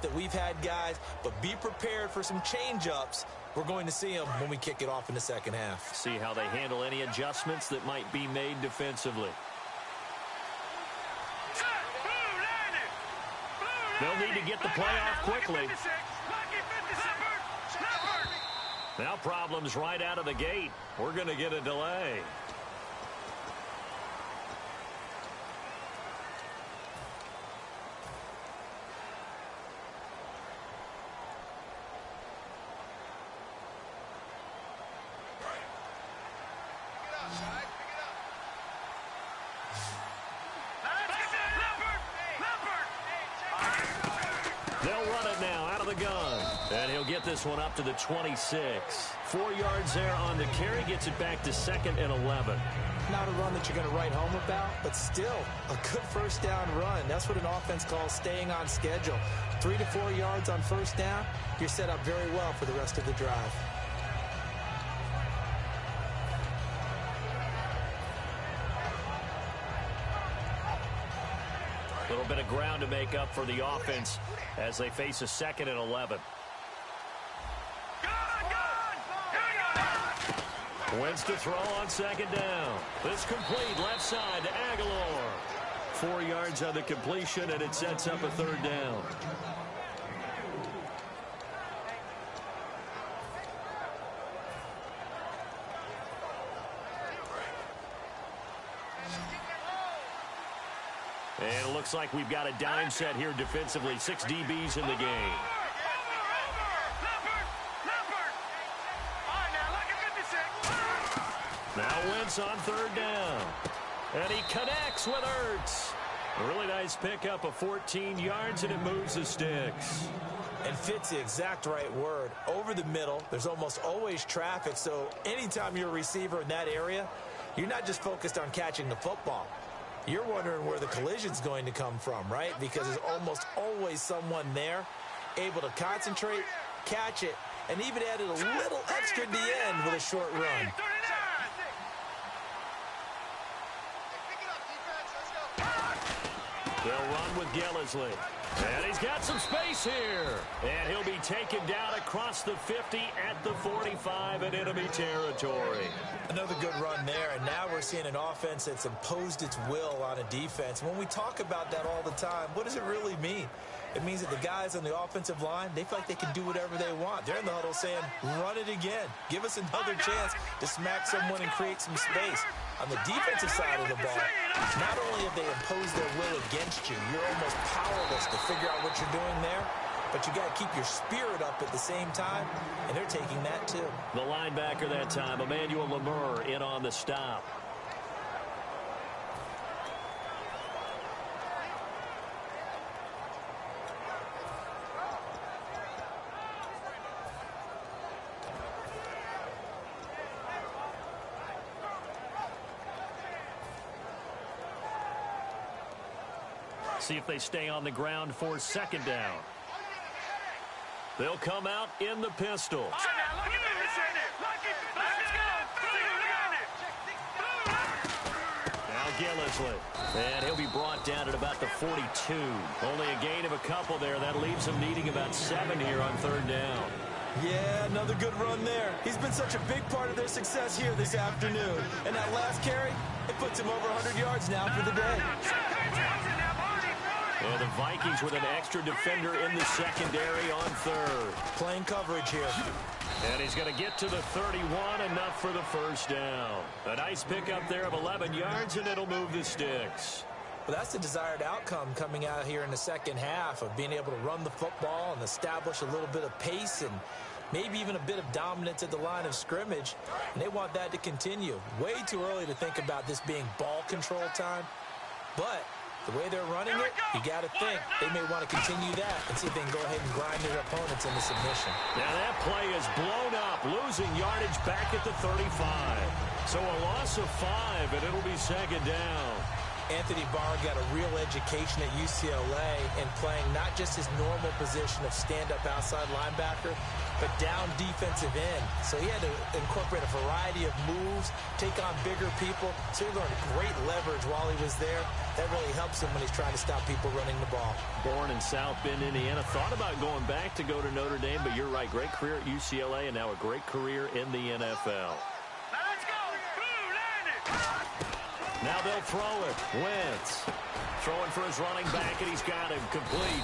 that we've had, guys, but be prepared for some change-ups. We're going to see them when we kick it off in the second half. See how they handle any adjustments that might be made defensively. They'll need to get the play off quickly. Now problems right out of the gate. We're going to get a delay. And he'll get this one up to the 26. 4 yards there on the carry. Gets it back to 2nd and 11. Not a run that you're going to write home about, but still a good first down run. That's what an offense calls staying on schedule. 3 to 4 yards on first down. You're set up very well for the rest of the drive. A little bit of ground to make up for the offense as they face a 2nd and 11. Wins to throw on 2nd down. This complete left side to Aguilar. 4 yards on the completion, and it sets up a 3rd down. And it looks like we've got a dime set here defensively. 6 DBs in the game. Now Wentz on 3rd down. And he connects with Ertz. A really nice pickup of 14 yards, and it moves the sticks. And fits the exact right word. Over the middle, there's almost always traffic, so anytime you're a receiver in that area, you're not just focused on catching the football. You're wondering where the collision's going to come from, right? Because there's almost always someone there able to concentrate, catch it, and even added a little extra at the end with a short run. They'll run with Gillisley. And he's got some space here. And he'll be taken down across the 50 at the 45 in enemy territory. Another good run there, and now we're seeing an offense that's imposed its will on a defense. When we talk about that all the time, what does it really mean? It means that the guys on the offensive line, they feel like they can do whatever they want. They're in the huddle saying, run it again. Give us another chance to smack someone and create some space. On the defensive side of the ball, not only have they imposed their will against you, you're almost powerless to figure out what you're doing there, but you got to keep your spirit up at the same time, and they're taking that too. The linebacker that time, Emmanuel Lemur, in on the stop. See if they stay on the ground for 2nd down. They'll come out in the pistol. Now Gillisley. And he'll be brought down at about the 42. Only a gain of a couple there. That leaves him needing about 7 here on 3rd down. Yeah, another good run there. He's been such a big part of their success here this afternoon. And that last carry, it puts him over 100 yards now for the day. And the Vikings with an extra defender in the secondary on 3rd. Playing coverage here. And he's going to get to the 31, enough for the 1st down. A nice pickup there of 11 yards, and it'll move the sticks. Well, that's the desired outcome coming out here in the second half of being able to run the football and establish a little bit of pace and maybe even a bit of dominance at the line of scrimmage. And they want that to continue. Way too early to think about this being ball control time. But the way they're running it, you got to think they may want to continue that and see if they can go ahead and grind their opponents into submission. Now that play is blown up, losing yardage back at the 35. So a loss of 5, and it'll be 2nd down. Anthony Barr got a real education at UCLA in playing not just his normal position of stand-up outside linebacker, but down defensive end. So he had to incorporate a variety of moves, take on bigger people. So he learned great leverage while he was there. That really helps him when he's trying to stop people running the ball. Born in South Bend, Indiana. Thought about going back to go to Notre Dame, but you're right. Great career at UCLA and now a great career in the NFL. Now they'll throw it. Wentz throwing for his running back, and he's got him complete.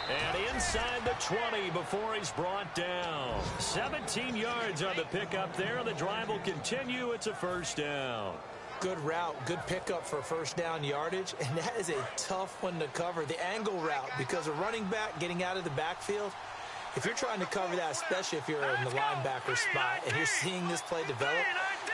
And inside the 20 before he's brought down. 17 yards on the pickup there, and the drive will continue. It's a first down. Good route, good pickup for first down yardage, and that is a tough one to cover. The angle route, because a running back getting out of the backfield, if you're trying to cover that, especially if you're in the linebacker spot and you're seeing this play develop,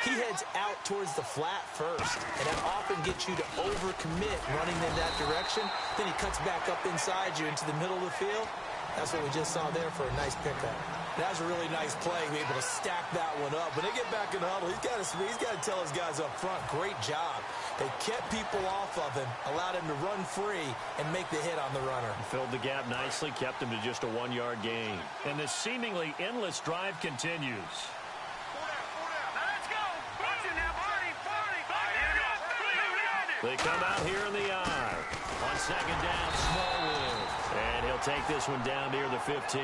he heads out towards the flat first, and that often gets you to overcommit running in that direction. Then he cuts back up inside you into the middle of the field. That's what we just saw there for a nice pickup. That was a really nice play, be able to stack that one up. When they get back in the huddle, he's got to tell his guys up front, great job. They kept people off of him, allowed him to run free, and make the hit on the runner. Filled the gap nicely, kept him to just a 1-yard gain. And this seemingly endless drive continues. They come out here in the I. On second down, Smallwood. And he'll take this one down near the 15.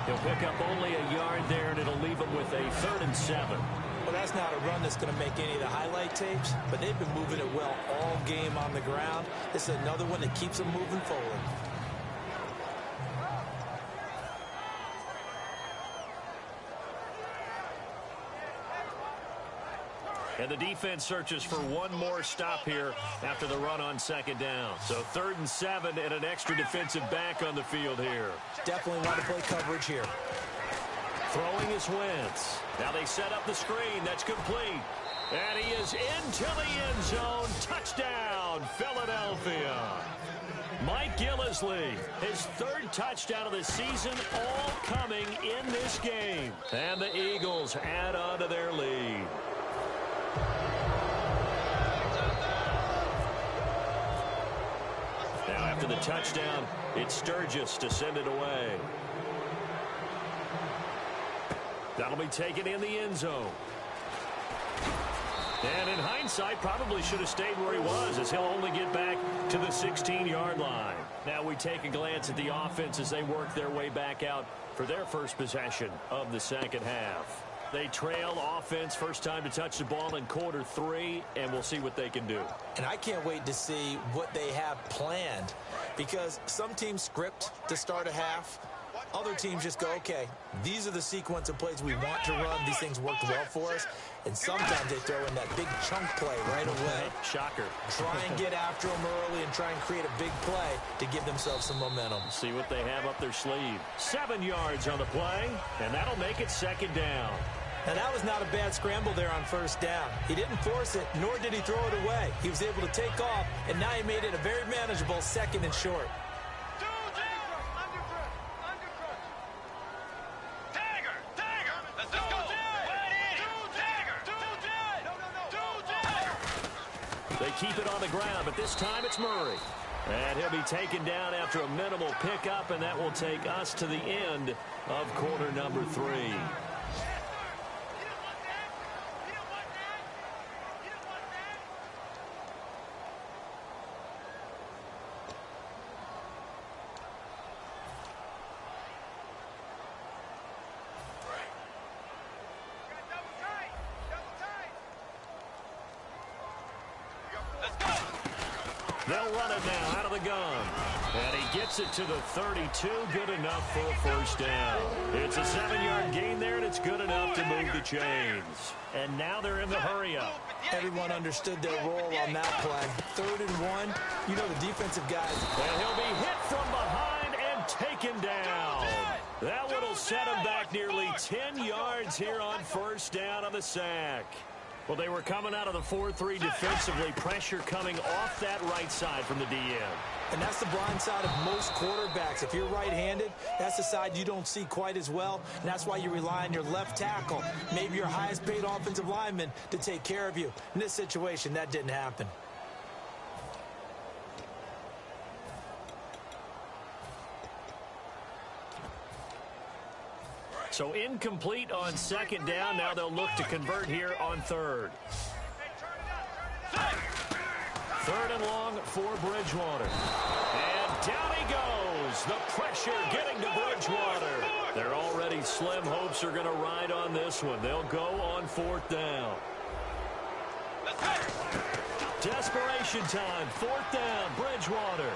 He'll pick up only a yard there, and it'll leave him with a 3rd and 7. Well, that's not a run that's going to make any of the highlight tapes, but they've been moving it well all game on the ground. This is another one that keeps them moving forward. And the defense searches for one more stop here after the run on second down. So 3rd and 7 and an extra defensive back on the field here. Definitely want to play coverage here. Throwing is Wentz. Now they set up the screen. That's complete. And he is into the end zone. Touchdown, Philadelphia. Mike Gillislee, his 3rd touchdown of the season, all coming in this game. And the Eagles add on to their lead. Now after the touchdown, it's Sturgis to send it away. That'll be taken in the end zone. And in hindsight, probably should have stayed where he was, as he'll only get back to the 16-yard line. Now we take a glance at the offense as they work their way back out for their first possession of the second half. They trail offense, first time to touch the ball in quarter 3, and we'll see what they can do. And I can't wait to see what they have planned, because some teams script to start a half. Other teams just go, okay, these are the sequence of plays we want to run. These things worked well for us. And sometimes they throw in that big chunk play right away. Shocker. Try and get after them early and try and create a big play to give themselves some momentum. See what they have up their sleeve. 7 yards on the play, and that'll make it second down. Now, that was not a bad scramble there on first down. He didn't force it, nor did he throw it away. He was able to take off, and now he made it a very manageable 2nd and short. They keep it on the ground, but this time it's Murray. And he'll be taken down after a minimal pickup, and that will take us to the end of quarter number 3. They'll run it now out of the gun. And he gets it to the 32. Good enough for a first down. It's a 7-yard gain there, and it's good enough to move the chains. And now they're in the hurry-up. Everyone understood their role on that play. 3rd and 1. You know the defensive guys. And he'll be hit from behind and taken down. That one will set him back nearly 10 yards here on first down on the sack. Well, they were coming out of the 4-3 defensively. Pressure coming off that right side from the DM. And that's the blind side of most quarterbacks. If you're right-handed, that's the side you don't see quite as well. And that's why you rely on your left tackle, maybe your highest-paid offensive lineman, to take care of you. In this situation, that didn't happen. So incomplete on second down. Now they'll look to convert here on third. Third and long for Bridgewater. And down he goes. The pressure getting to Bridgewater. Their already slim hopes are going to ride on this one. They'll go on fourth down. Desperation time. Fourth down, Bridgewater.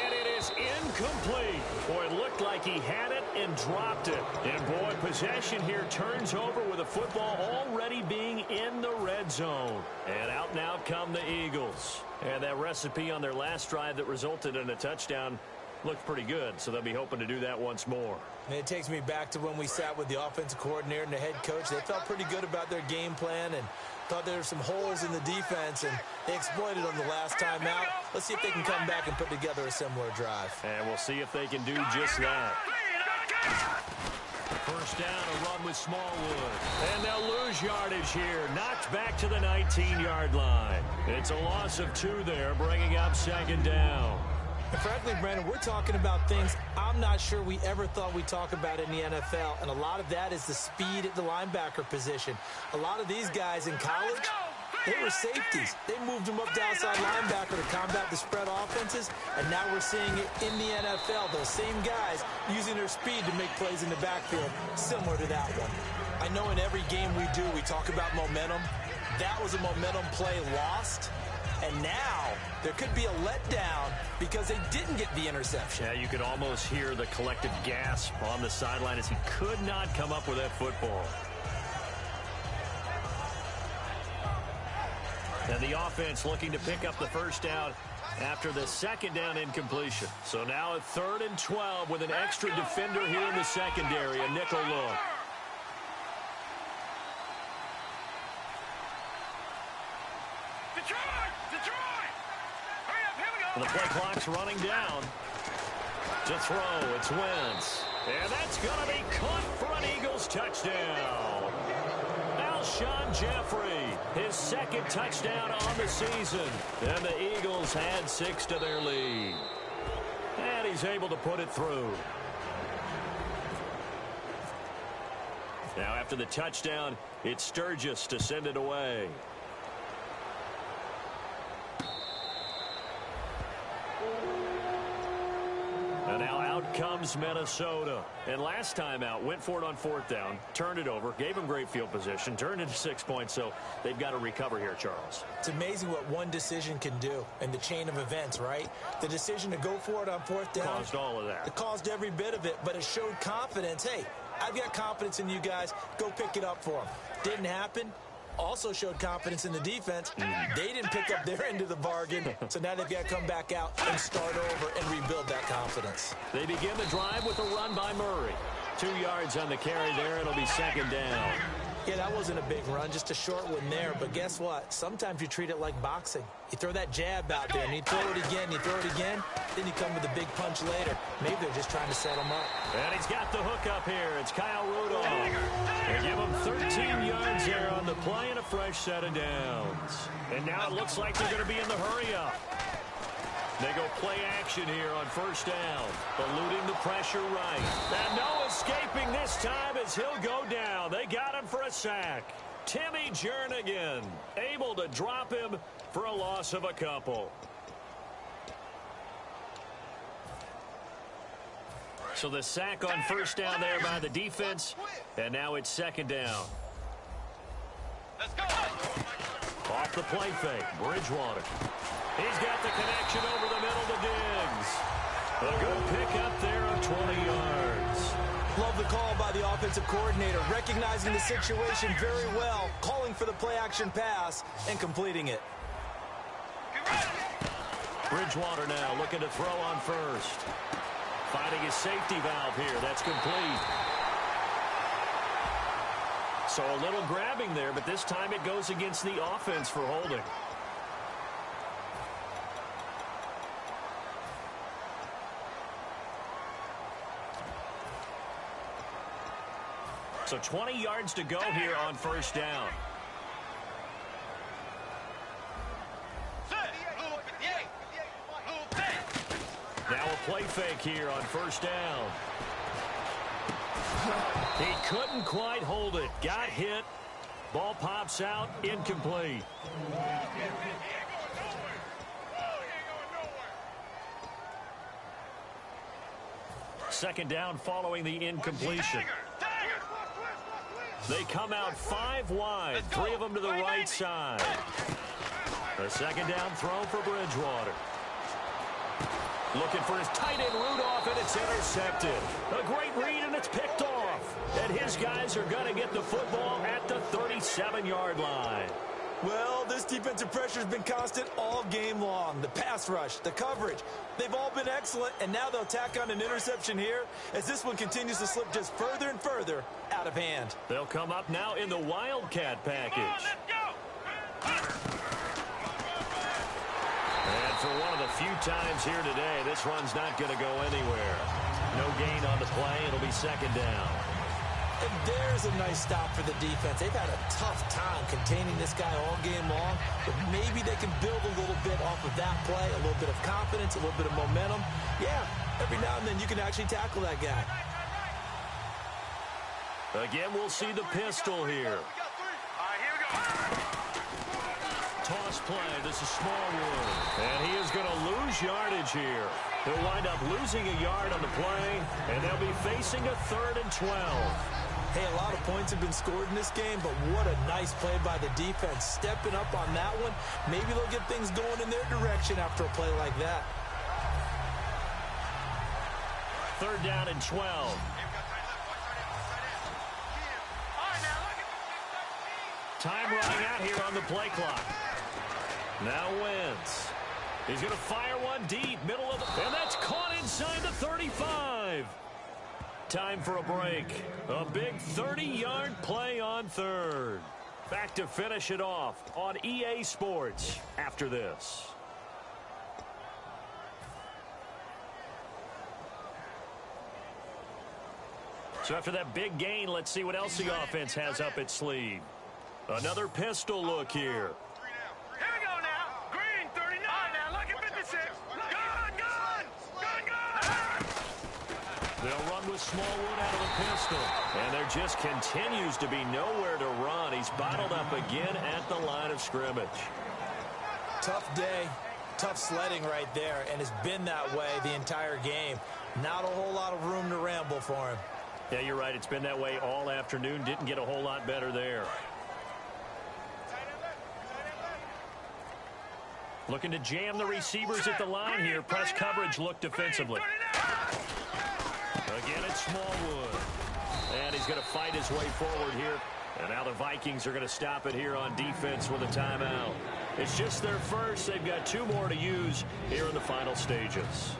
And it is incomplete. Boy, it looked like he had it and dropped it. And boy, possession here turns over with the football already being in the red zone. And out now come the Eagles. And that recipe on their last drive that resulted in a touchdown looked pretty good, so they'll be hoping to do that once more. And it takes me back to when we sat with the offensive coordinator and the head coach. They felt pretty good about their game plan and thought there were some holes in the defense, and they exploited them the last time out. Let's see if they can come back and put together a similar drive. And we'll see if they can do just that. First down, a run with Smallwood. And they'll lose yardage here. Knocked back to the 19-yard line. It's a loss of 2 there, bringing up second down. And frankly, Brandon, we're talking about things I'm not sure we ever thought we'd talk about in the NFL, and a lot of that is the speed at the linebacker position. A lot of these guys in college, they were safeties. They moved them up to outside linebacker to combat the spread offenses, and now we're seeing it in the NFL. Those same guys using their speed to make plays in the backfield, similar to that one. I know in every game we do, we talk about momentum. That was a momentum play lost. And now there could be a letdown because they didn't get the interception. Yeah, you could almost hear the collective gasp on the sideline as he could not come up with that football. And the offense looking to pick up the first down after the second down incompletion. So now at 3rd and 12 with an extra defender here in the secondary, a nickel look. The play clock's running down. To throw, it's Wentz. And that's going to be caught for an Eagles touchdown. Alshon Jeffrey, his second touchdown on the season. And the Eagles had 6 to their lead. And he's able to put it through. Now after the touchdown, it's Sturgis to send it away. And now out comes Minnesota. And last time out, went for it on 4th down, turned it over, gave them great field position, turned into 6 points, so they've got to recover here, Charles. It's amazing what one decision can do in the chain of events, right? The decision to go for it on 4th down. Caused all of that. It caused every bit of it, but it showed confidence. Hey, I've got confidence in you guys. Go pick it up for them. Didn't happen. Also showed confidence in the defense. They didn't pick up their end of the bargain, so now they've got to come back out and start over and rebuild that confidence. They begin the drive with a run by Murray. 2 yards on the carry there. It'll be second down. Yeah, that wasn't a big run, just a short one there. But guess what? Sometimes you treat it like boxing. You throw that jab out there, and you throw it again, you throw it again, then you come with a big punch later. Maybe they're just trying to set him up. And he's got the hook up here. It's Kyle Rudolph. They give him 13 yards there on the play and a fresh set of downs. And now it looks like they're going to be in the hurry-up. They go play action here on 1st down, eluding the pressure right. And no escaping this time as he'll go down. They got him for a sack. Timmy Jernigan able to drop him for a loss of a couple. So the sack on 1st down there by the defense, and now it's 2nd down. Let's go. Off the play fake, Bridgewater. He's got the connection over the middle to Diggs. A good pickup there of 20 yards. Love the call by the offensive coordinator, recognizing the situation very well, calling for the play-action pass, and completing it. Bridgewater now looking to throw on 1st. Finding his safety valve here. That's complete. So a little grabbing there, but this time it goes against the offense for holding. So 20 yards to go here on 1st down. Now a play fake here on 1st down. He couldn't quite hold it. Got hit. Ball pops out. Incomplete. Second down following the incompletion. They come out 5 wide. 3 of them to the right side. A second down throw for Bridgewater. Looking for his tight end Rudolph, and it's intercepted. A great read, and it's picked off. And his guys are going to get the football at the 37-yard line. Well, this defensive pressure has been constant all game long. The pass rush, the coverage, they've all been excellent, and now they'll tack on an interception here as this one continues to slip just further and further out of hand. They'll come up now in the Wildcat package. And for one of the few times here today, this run's not going to go anywhere. No gain on the play. It'll be second down. And there's a nice stop for the defense. They've had a tough time containing this guy all game long, but maybe they can build a little bit off of that play, a little bit of confidence, a little bit of momentum. Yeah, every now and then you can actually tackle that guy. Again, we'll see the pistol here. All right, here we go. Toss play. This is Smallwood. And he is going to lose yardage here. He'll wind up losing a yard on the play, and they'll be facing a 3rd and 12. Hey, a lot of points have been scored in this game, but what a nice play by the defense. Stepping up on that one, maybe they'll get things going in their direction after a play like that. 3rd down and 12. Time running out here on the play clock. Now Wentz. He's going to fire one deep, middle of the... And that's caught inside the 35. Time for a break. A big 30-yard play on 3rd. Back to finish it off on EA Sports after this. So after that big gain, let's see what else the offense has up its sleeve. Another pistol look here. Here we go now. Green, 39. Now look at 56. Gun. They'll run with Smallwood out of the pistol. And there just continues to be nowhere to run. He's bottled up again at the line of scrimmage. Tough day, tough sledding right there, and it's been that way the entire game. Not a whole lot of room to ramble for him. Yeah, you're right. It's been that way all afternoon. Didn't get a whole lot better there. Looking to jam the receivers at the line here. Press coverage look defensively. Again, it's Smallwood. And he's going to fight his way forward here. And now the Vikings are going to stop it here on defense with a timeout. It's just their first. They've got 2 more to use here in the final stages.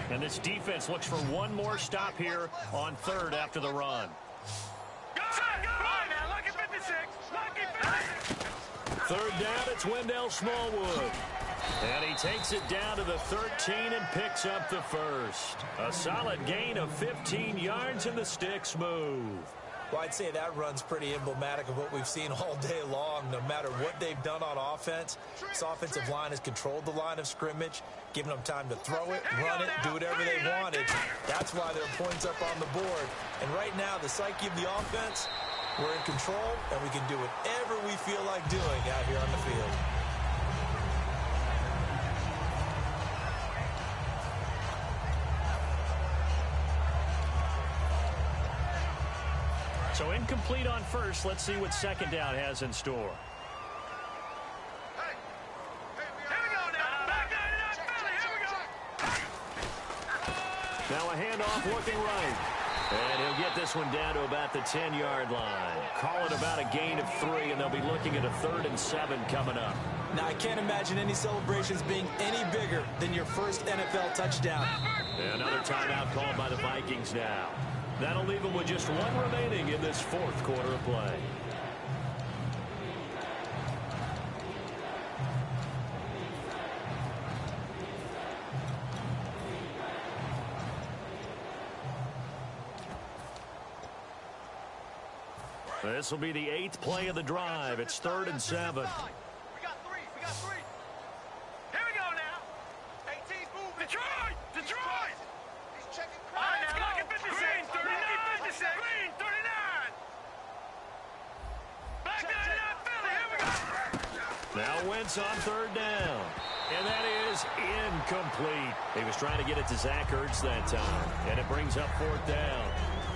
And this defense looks for one more stop here on 3rd after the run. 3rd down, it's Wendell Smallwood. And he takes it down to the 13 and picks up the first. A solid gain of 15 yards and the sticks move. Well, I'd say that run's pretty emblematic of what we've seen all day long. No matter what they've done on offense, this offensive line has controlled the line of scrimmage, giving them time to throw it, run it, do whatever they wanted. That's why there are points up on the board. And right now, the psyche of the offense, we're in control, and we can do whatever we feel like doing out here on the field. So incomplete on first. Let's see what second down has in store. Now a handoff looking right. And he'll get this one down to about the 10-yard line. Call it about a gain of 3, and they'll be looking at a 3rd and 7 coming up. Now, I can't imagine any celebrations being any bigger than your first NFL touchdown. And another timeout called by the Vikings now. That'll leave them with just 1 remaining in this 4th quarter of play. This will be the 8th play of the drive. It's 3rd and 7. We got 3. Here we go now. Now Wentz on third down. And that is incomplete. He was trying to get it to Zach Ertz that time. And it brings up fourth down.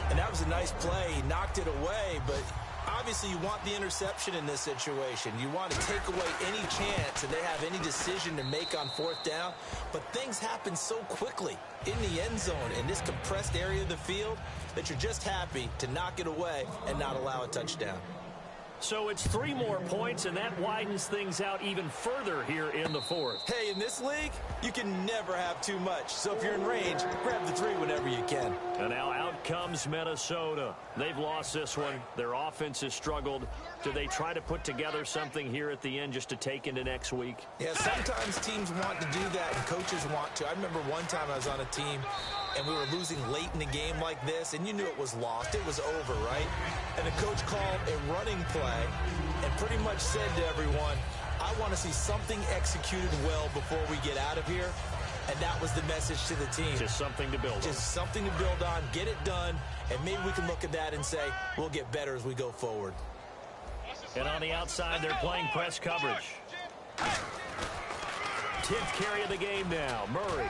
And that was a nice play. He knocked it away, but obviously you want the interception in this situation. You want to take away any chance that they have any decision to make on fourth down. But things happen so quickly in the end zone in this compressed area of the field that you're just happy to knock it away and not allow a touchdown. So it's 3 more points, and that widens things out even further here in the fourth. Hey, in this league, you can never have too much. So if you're in range, grab the 3 whenever you can. And now out comes Minnesota. They've lost this one. Their offense has struggled. Do they try to put together something here at the end just to take into next week? Yeah, sometimes teams want to do that and coaches want to. I remember one time I was on a team and we were losing late in the game like this, and you knew it was lost. It was over, right? And the coach called a running play and pretty much said to everyone, I want to see something executed well before we get out of here. And that was the message to the team. Just something to build on. Just something to build on, get it done, and maybe we can look at that and say, we'll get better as we go forward. And on the outside, they're playing press coverage. 10th carry of the game now, Murray.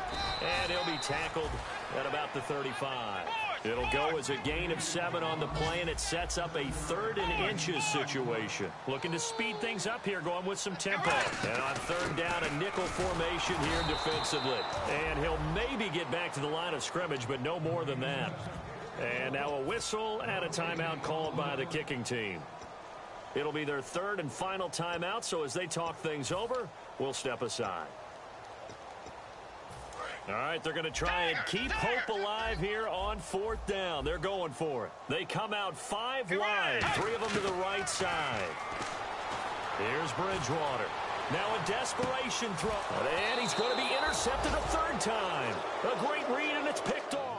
And he'll be tackled at about the 35. It'll go as a gain of 7 on the play, and it sets up a 3rd and inches situation. Looking to speed things up here, going with some tempo. And on 3rd down, a nickel formation here defensively. And he'll maybe get back to the line of scrimmage, but no more than that. And now a whistle and a timeout called by the kicking team. It'll be their 3rd and final timeout, so as they talk things over, we'll step aside. All right, they're going to try and keep hope alive here on 4th down. They're going for it. They come out 5 wide, 3 of them to the right side. Here's Bridgewater. Now a desperation throw. And he's going to be intercepted a 3rd time. A great read, and it's picked off.